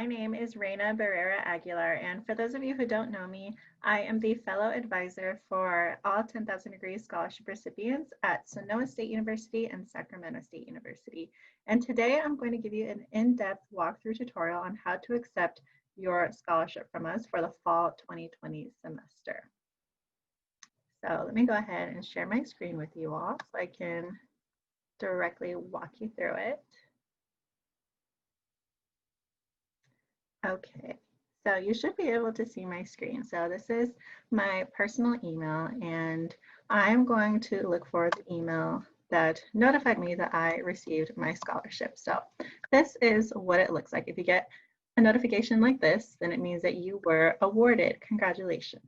name is Reyna Barrera Aguilar, and for those of you who don't know me, I am the fellow advisor for all 10,000 Degrees Scholarship recipients at Sonoma State University and Sacramento State University. And today I'm going to give you an in-depth walkthrough tutorial on how to accept your scholarship from us for the fall 2020 semester. So let me go ahead and share my screen with you all so I can directly walk you through it. Okay, so you should be able to see my screen. So this is my personal email, and I'm going to look for the email that notified me that I received my scholarship. So this is what it looks like. If you get a notification like this, then it means that you were awarded. Congratulations.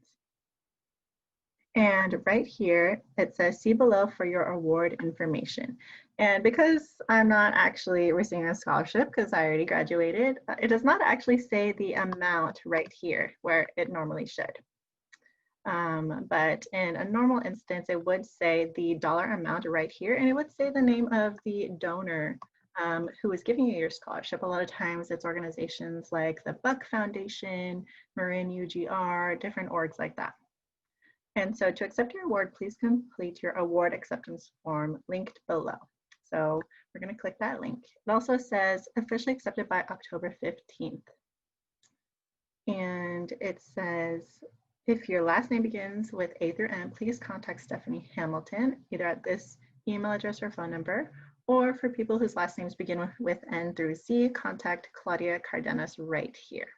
And right here, it says, see below for your award information. And because I'm not actually receiving a scholarship because I already graduated, it does not actually say the amount right here where it normally should. But in a normal instance, it would say the dollar amount right here, and it would say the name of the donor who is giving you your scholarship. A lot of times it's organizations like the Buck Foundation, Marin UGR, different orgs like that. And so to accept your award, please complete your award acceptance form linked below. So we're going to click that link. It also says officially accepted by October 15th. And it says, if your last name begins with A through N, please contact Stephanie Hamilton, either at this email address or phone number, or for people whose last names begin with N through Z, contact Claudia Cardenas right here.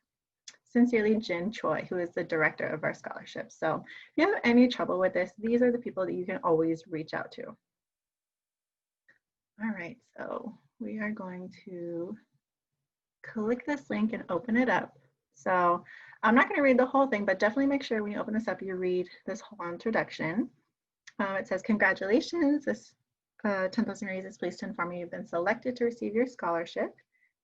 Sincerely, Jin Choi, who is the director of our scholarship. So if you have any trouble with this, these are the people that you can always reach out to. All right, so we are going to click this link and open it up. So I'm not going to read the whole thing, but definitely make sure when you open this up, you read this whole introduction. It says, congratulations, this 10,000 Degrees is pleased to inform you you've been selected to receive your scholarship.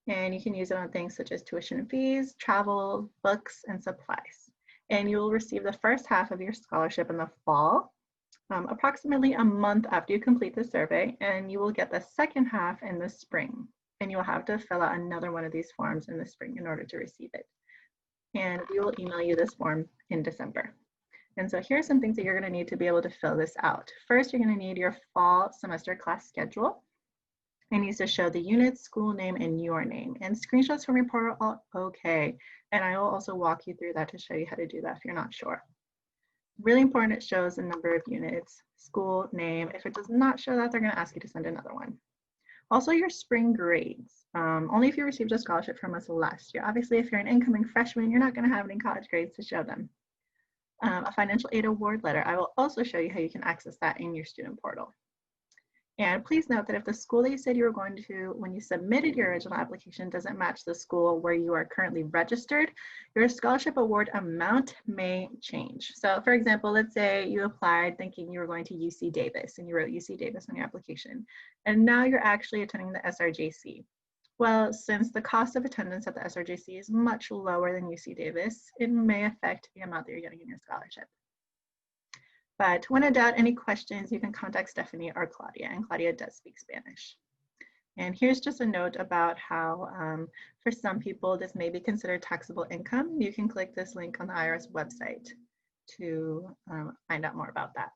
And you can use it on things such as tuition fees, travel, books, and supplies. And you will receive the first half of your scholarship in the fall, approximately a month after you complete the survey, and you will get the second half in the spring. And you'll have to fill out another one of these forms in the spring in order to receive it. And we will email you this form in December. And so here's some things that you're going to need to be able to fill this out. First, you're going to need your fall semester class schedule. It needs to show the unit, school name, and your name. And screenshots from your portal are okay. And I will also walk you through that to show you how to do that if you're not sure. Really important, it shows the number of units, school, name. If it does not show that, they're going to ask you to send another one. Also, your spring grades. Only if you received a scholarship from us last year. Obviously, if you're an incoming freshman, you're not going to have any college grades to show them. A financial aid award letter. I will also show you how you can access that in your student portal. And please note that if the school that you said you were going to when you submitted your original application doesn't match the school where you are currently registered, your scholarship award amount may change. So for example, let's say you applied thinking you were going to UC Davis and you wrote UC Davis on your application, and now you're actually attending the SRJC. Well, since the cost of attendance at the SRJC is much lower than UC Davis, it may affect the amount that you're getting in your scholarship. But when in doubt, any questions, you can contact Stephanie or Claudia, and Claudia does speak Spanish. And here's just a note about how, for some people, this may be considered taxable income. You can click this link on the IRS website to find out more about that.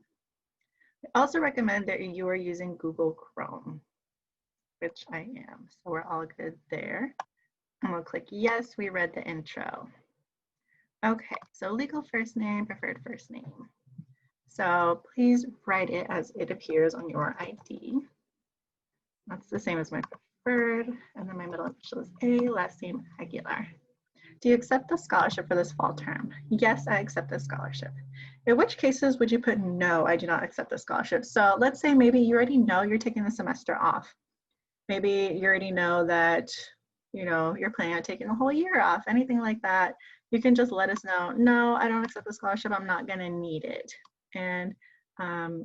I also recommend that you are using Google Chrome, which I am, so we're all good there. And we'll click yes, we read the intro. Okay, so legal first name, preferred first name. So please write it as it appears on your ID. That's the same as my preferred, and then my middle initial is A, last name Aguilar. Do you accept the scholarship for this fall term? Yes, I accept the scholarship. In which cases would you put no, I do not accept the scholarship? So let's say maybe you already know you're taking the semester off. Maybe you already know that you're planning on taking the whole year off, anything like that. You can just let us know, no, I don't accept the scholarship, I'm not gonna need it. And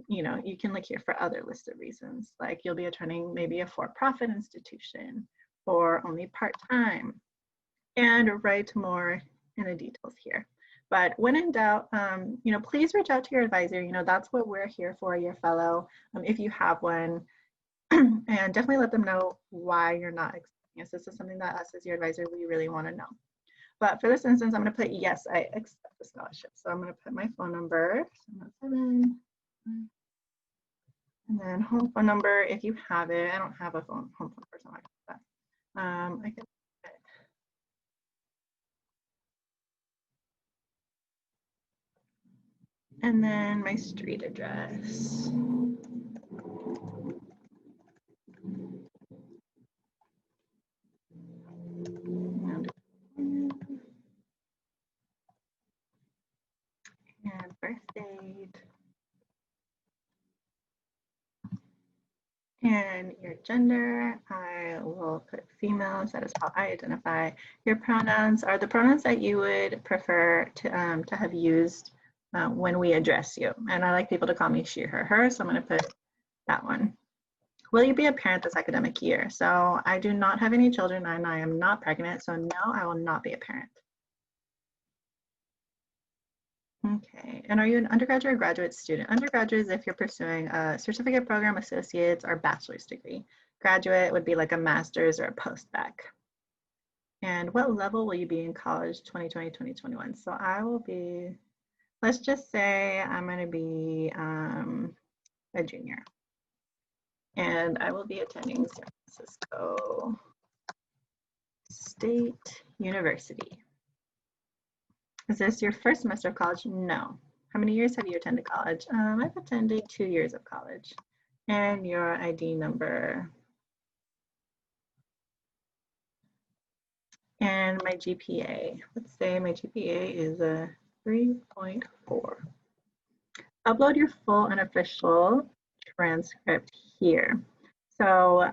you can look here for other listed reasons, like you'll be attending maybe a for-profit institution or only part-time, and write more in the details here. But when in doubt, please reach out to your advisor. That's what we're here for, your fellow, if you have one, and definitely let them know why you're not Yes, this is something that us as your advisor, we really want to know. But for this instance, I'm going to put, yes, I accept the scholarship. So I'm going to put my phone number, 707, and then home phone number, if you have it. I don't have a home phone number, so I can put that. I can put, and then my street address. And birth date. And your gender, I will put female, that is how I identify. Your pronouns are the pronouns that you would prefer to have used when we address you. And I like people to call me she, her, so I'm going to put that one. Will you be a parent this academic year? So I do not have any children and I am not pregnant, so no, I will not be a parent. Okay, and are you an undergraduate or graduate student? Undergraduate is if you're pursuing a certificate program, associate's, or bachelor's degree. Graduate would be like a master's or a post-bac. And what level will you be in college 2020, 2021? So I will be, let's just say I'm going to be a junior. And I will be attending San Francisco State University. Is this your first semester of college? No. How many years have you attended college? I've attended 2 years of college. And your ID number. And my GPA. Let's say my GPA is a 3.4. Upload your full unofficial transcript here. So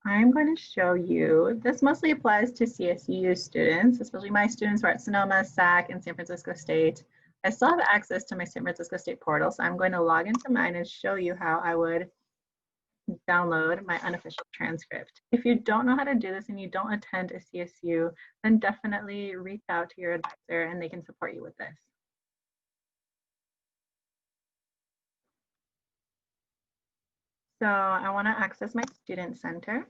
I'm going to show you, this mostly applies to CSU students, especially my students who are at Sonoma, SAC, and San Francisco State. I still have access to my San Francisco State portal, so I'm going to log into mine and show you how I would download my unofficial transcript. If you don't know how to do this and you don't attend a CSU, then definitely reach out to your advisor and they can support you with this. So I want to access my student center.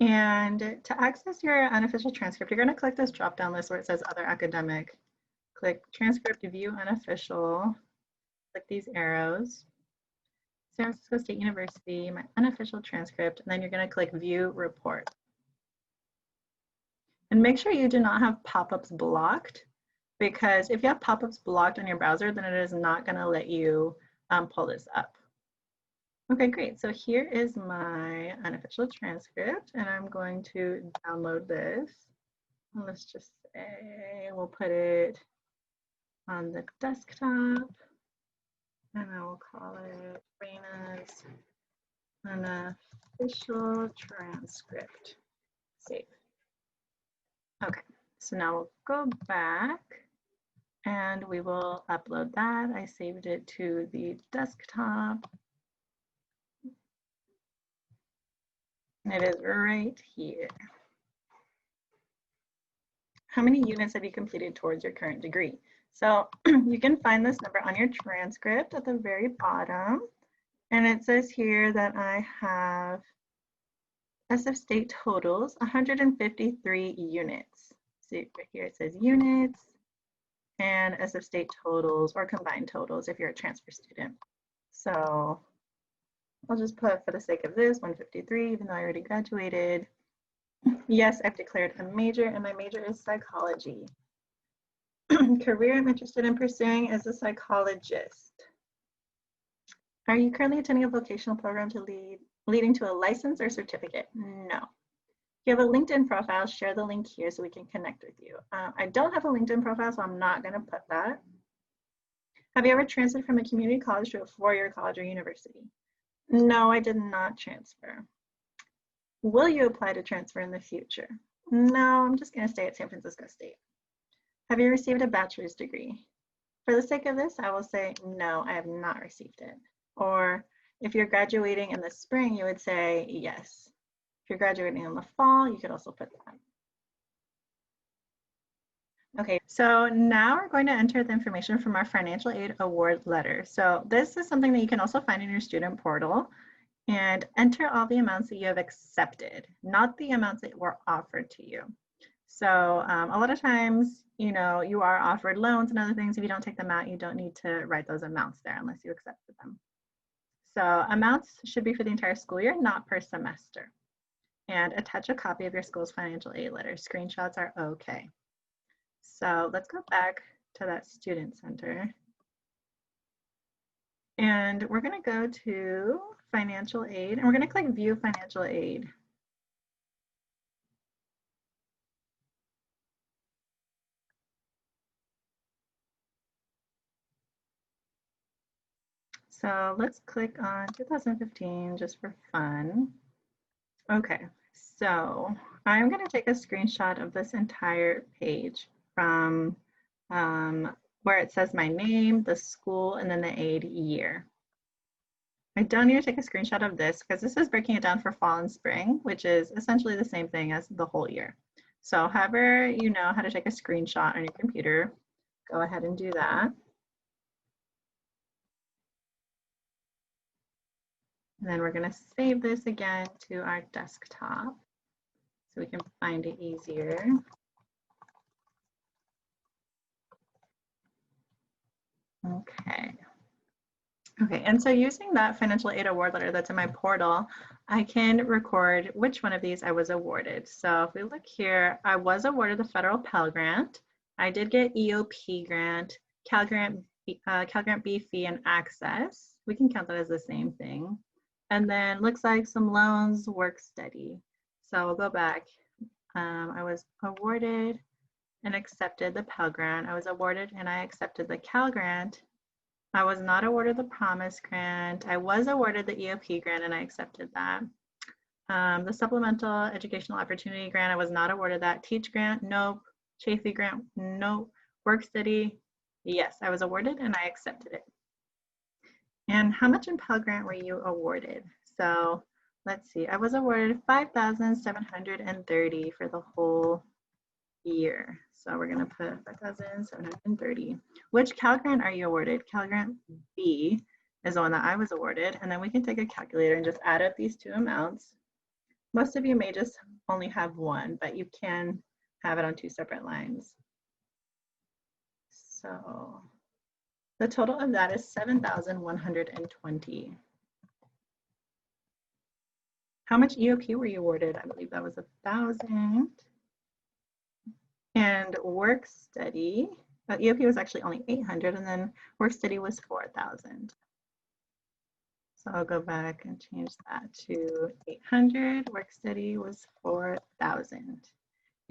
And to access your unofficial transcript, you're going to click this drop-down list where it says Other Academic. Click Transcript, View Unofficial. Click these arrows. San Francisco State University, my unofficial transcript, and then you're going to click View Report. And make sure you do not have pop-ups blocked, because if you have pop-ups blocked on your browser, then it is not going to let you pull this up. Okay, great. So here is my unofficial transcript, and I'm going to download this. Let's just say we'll put it on the desktop, and I will call it Reyna's unofficial transcript. Save. Okay, so now we'll go back and we will upload that. I saved it to the desktop. It is right here. How many units have you completed towards your current degree? So you can find this number on your transcript at the very bottom. And it says here that I have SF State totals, 153 units. See right here it says units and SF State totals or combined totals if you're a transfer student. So I'll just put, for the sake of this, 153, even though I already graduated. Yes, I've declared a major, and my major is psychology. Career I'm interested in pursuing as a psychologist. Are you currently attending a vocational program to leading to a license or certificate? No. If you have a LinkedIn profile, share the link here so we can connect with you. I don't have a LinkedIn profile, so I'm not going to put that. Have you ever transferred from a community college to a four-year college or university? No, I did not transfer. Will you apply to transfer in the future? No, I'm just going to stay at San Francisco State. Have you received a bachelor's degree? For the sake of this, I will say no, I have not received it. Or if you're graduating in the spring, you would say yes. If you're graduating in the fall, you could also put that. Okay, so now we're going to enter the information from our financial aid award letter. So this is something that you can also find in your student portal. and enter all the amounts that you have accepted, not the amounts that were offered to you. So a lot of times, you know, you are offered loans and other things. If you don't take them out, you don't need to write those amounts there unless you accepted them. So amounts should be for the entire school year, not per semester. And attach a copy of your school's financial aid letter. Screenshots are okay. So let's go back to that student center. And we're going to go to financial aid, and we're going to click view financial aid. So let's click on 2015 just for fun. Okay, so I'm going to take a screenshot of this entire page from where it says my name, the school, and then the aid year. I don't need to take a screenshot of this because this is breaking it down for fall and spring, which is essentially the same thing as the whole year. So however you know how to take a screenshot on your computer, go ahead and do that. And then we're going to save this again to our desktop so we can find it easier. Okay. Okay, and so using that financial aid award letter that's in my portal, I can record which one of these I was awarded. So if we look here, I was awarded the federal Pell Grant. I did get EOP grant, Cal Grant B fee and access. We can count that as the same thing. And then looks like some loans, work study. So we'll go back. I was awarded and accepted the Pell Grant. I was awarded and I accepted the Cal Grant. I was not awarded the Promise Grant. I was awarded the EOP grant and I accepted that. The Supplemental Educational Opportunity Grant, I was not awarded that. Teach Grant, nope. Chafee Grant, nope. Work Study, yes, I was awarded and I accepted it. And how much in Pell Grant were you awarded? So let's see, I was awarded $5,730 for the whole year. So we're going to put 5,730. Which Cal Grant are you awarded? Cal Grant B is the one that I was awarded. And then we can take a calculator and just add up these two amounts. Most of you may just only have one, but you can have it on two separate lines. So the total of that is 7,120. How much EOP were you awarded? I believe that was 1,000. And work study, EOP was actually only 800, and then work study was 4,000. So I'll go back and change that to 800. Work study was 4,000.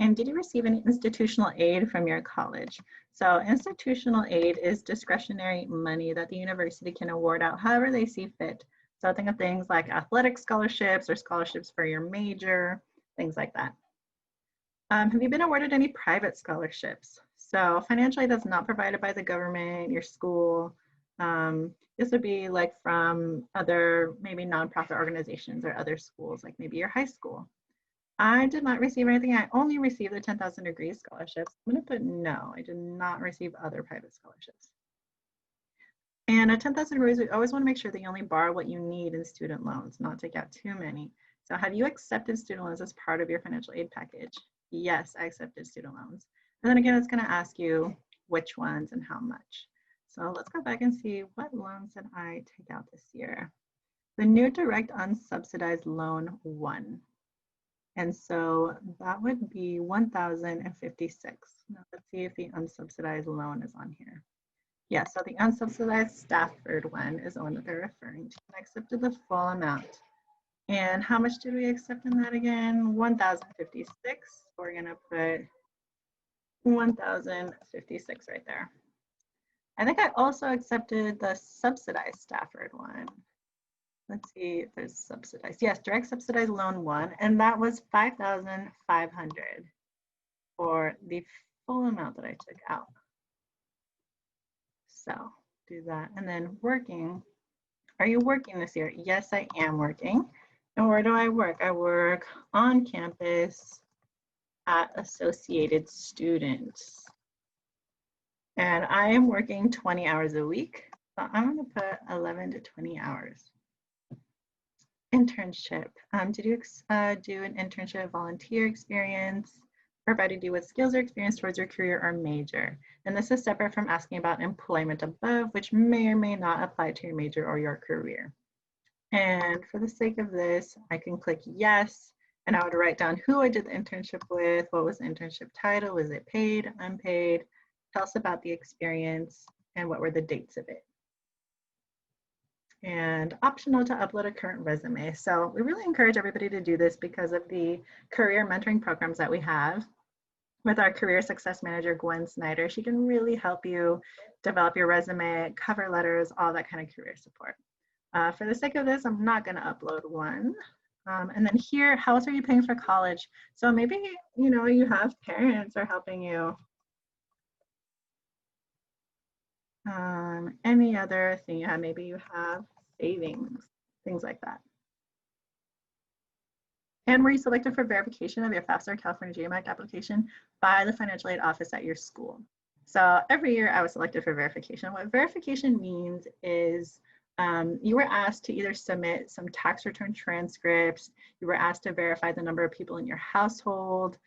And did you receive any institutional aid from your college? So institutional aid is discretionary money that the university can award out however they see fit. So think of things like athletic scholarships or scholarships for your major, things like that. Have you been awarded any private scholarships? So financial aid that's not provided by the government, your school. This would be like from other maybe nonprofit organizations or other schools, like maybe your high school. I did not receive anything. I only received the 10,000 degrees scholarships. I'm going to put no, I did not receive other private scholarships. And at 10,000 degrees, we always want to make sure that you only borrow what you need in student loans, not take out too many. So have you accepted student loans as part of your financial aid package? Yes, I accepted student loans. And then again, it's going to ask you which ones and how much. So let's go back and see what loans did I take out this year. The new direct unsubsidized loan 1. And so that would be 1,056. Now let's see if the unsubsidized loan is on here. Yeah, so the unsubsidized Stafford one is the one that they're referring to. I accepted the full amount. And how much did we accept in that again? 1,056. We're gonna put 1,056 right there. I think I also accepted the subsidized Stafford one. Let's see if there's subsidized. Yes, direct subsidized loan 1, and that was 5,500 for the full amount that I took out. So do that. And then working. Are you working this year? Yes, I am working. And where do I work? I work on campus at Associated Students. And I am working 20 hours a week. So I'm going to put 11 to 20 hours. Internship. Did you do an internship volunteer experience? Provided you with skills or experience towards your career or major. And this is separate from asking about employment above, which may or may not apply to your major or your career. And for the sake of this, I can click yes, and I would write down who I did the internship with, what was the internship title, was it paid, unpaid, tell us about the experience, and what were the dates of it. And optional to upload a current resume. So we really encourage everybody to do this because of the career mentoring programs that we have with our career success manager, Gwen Snyder. She can really help you develop your resume, cover letters, all that kind of career support. For the sake of this, I'm not going to upload one. And then here, how else are you paying for college? So maybe, you know, you have parents are helping you. Any other thing you have, maybe you have savings, things like that. And were you selected for verification of your FAFSA or California GM Act application by the financial aid office at your school? So every year I was selected for verification. What verification means is you were asked to either submit some tax return transcripts, you were asked to verify the number of people in your household,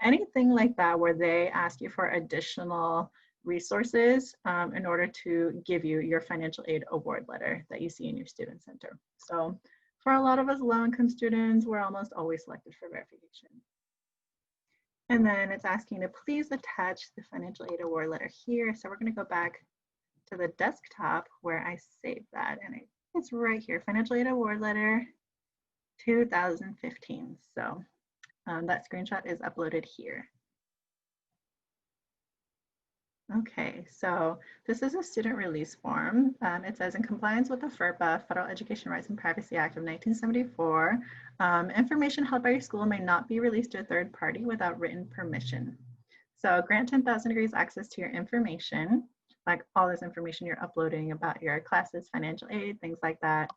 anything like that where they ask you for additional resources in order to give you your financial aid award letter that you see in your student center. So for a lot of us low-income students, we're almost always selected for verification. And then it's asking to please attach the financial aid award letter here. So we're going to go back to the desktop where I saved that, and it's right here, financial aid award letter 2015. So that screenshot is uploaded here. Okay, so this is a student release form. It says, in compliance with the FERPA, Federal Education Rights and Privacy Act of 1974, information held by your school may not be released to a third party without written permission. So grant 10,000 degrees access to your information, like all this information you're uploading about your classes, financial aid, things like that.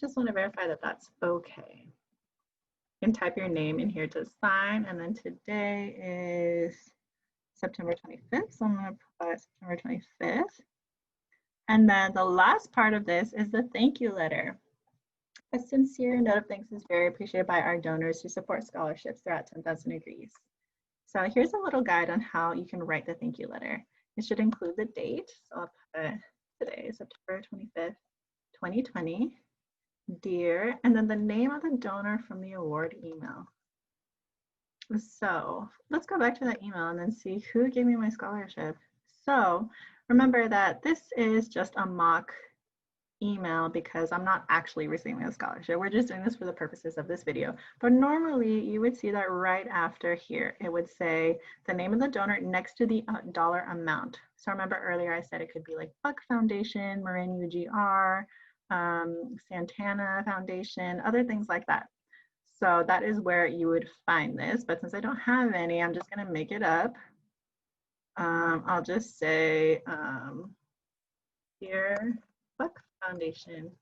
Just want to verify that that's okay. You can type your name in here to sign, and then today is September 25th, so I'm going to put September 25th. And then the last part of this is the thank you letter. A sincere note of thanks is very appreciated by our donors who support scholarships throughout 10,000 degrees. So here's a little guide on how you can write the thank you letter. It should include the date, so I'll put today, September 25th, 2020, dear, and then the name of the donor from the award email. So let's go back to that email and then see who gave me my scholarship. So remember that this is just a mock email because I'm not actually receiving a scholarship. We're just doing this for the purposes of this video. But normally you would see that right after here, it would say the name of the donor next to the dollar amount. So remember earlier I said it could be like Buck Foundation, Marin UGR, Santana Foundation, other things like that. So that is where you would find this, but since I don't have any, I'm just gonna make it up. I'll just say here, Buck Foundation.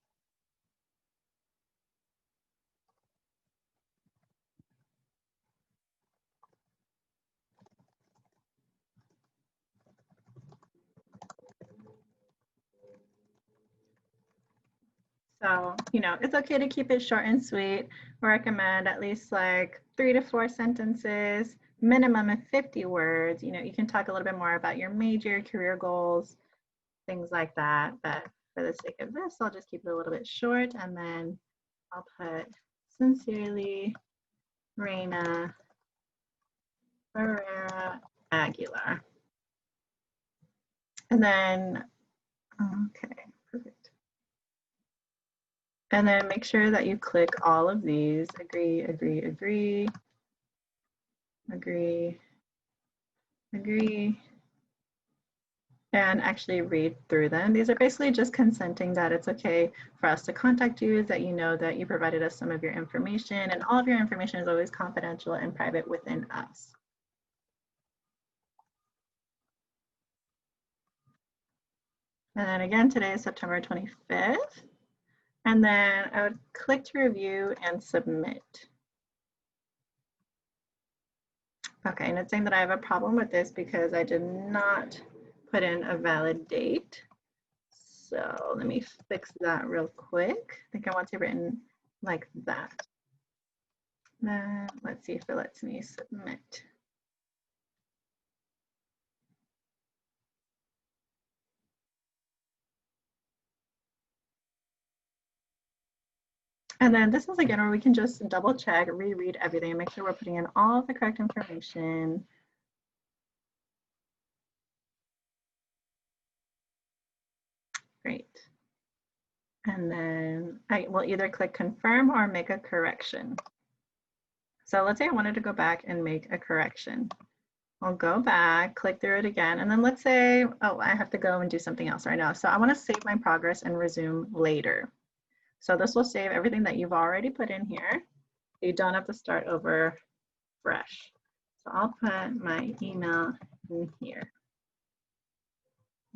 So, you know, it's okay to keep it short and sweet. We recommend at least like 3 to 4 sentences, minimum of 50 words. You know, you can talk a little bit more about your major, career goals, things like that. But for the sake of this, I'll just keep it a little bit short, and then I'll put sincerely, Reyna Barrera Aguilar. And then, okay, perfect. And then make sure that you click all of these, agree, agree, agree, agree, agree, and actually read through them. These are basically just consenting that it's okay for us to contact you, that you know that you provided us some of your information, and all of your information is always confidential and private within us. And then again, today is September 25th. And then I would click to review and submit. Okay, and it's saying that I have a problem with this because I did not put in a valid date. So let me fix that real quick. I think I want to written like that. Then let's see if it lets me submit. And then this is again where we can just double check, reread everything, and make sure we're putting in all the correct information. Great. And then I will either click confirm or make a correction. So let's say I wanted to go back and make a correction. I'll go back, click through it again, and then let's say, oh, I have to go and do something else right now. So I want to save my progress and resume later. So this will save everything that you've already put in here. You don't have to start over fresh. So I'll put my email in here.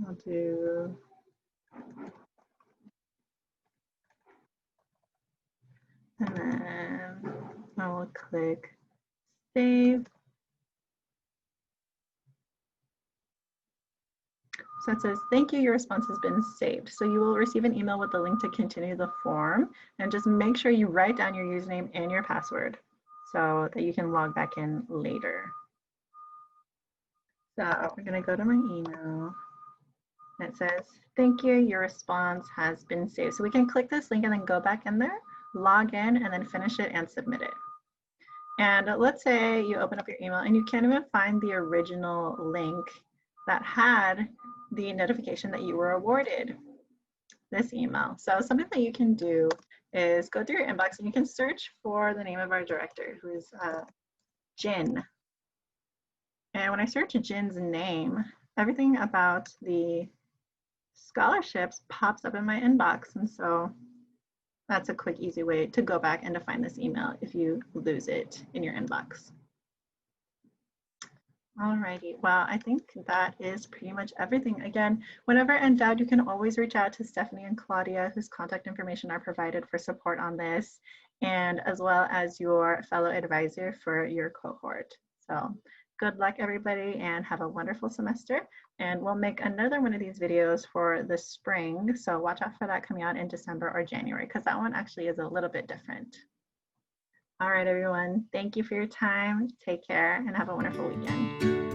I'll do and then I will click save. So it says, thank you, your response has been saved. So you will receive an email with the link to continue the form, and just make sure you write down your username and your password so that you can log back in later. So we're gonna go to my email. And it says, thank you, your response has been saved. So we can click this link and then go back in there, log in, and then finish it and submit it. And let's say you open up your email and you can't even find the original link that had the notification that you were awarded this email. So something that you can do is go through your inbox and you can search for the name of our director, who is Jin. And when I search Jin's name, everything about the scholarships pops up in my inbox. And so that's a quick, easy way to go back and to find this email if you lose it in your inbox. Alrighty, well, I think that is pretty much everything. Again, whenever in doubt, you can always reach out to Stephanie and Claudia, whose contact information are provided for support on this, and as well as your fellow advisor for your cohort. So good luck, everybody, and have a wonderful semester. And we'll make another one of these videos for the spring. So watch out for that coming out in December or January, because that one actually is a little bit different. All right, everyone. Thank you for your time. Take care and have a wonderful weekend.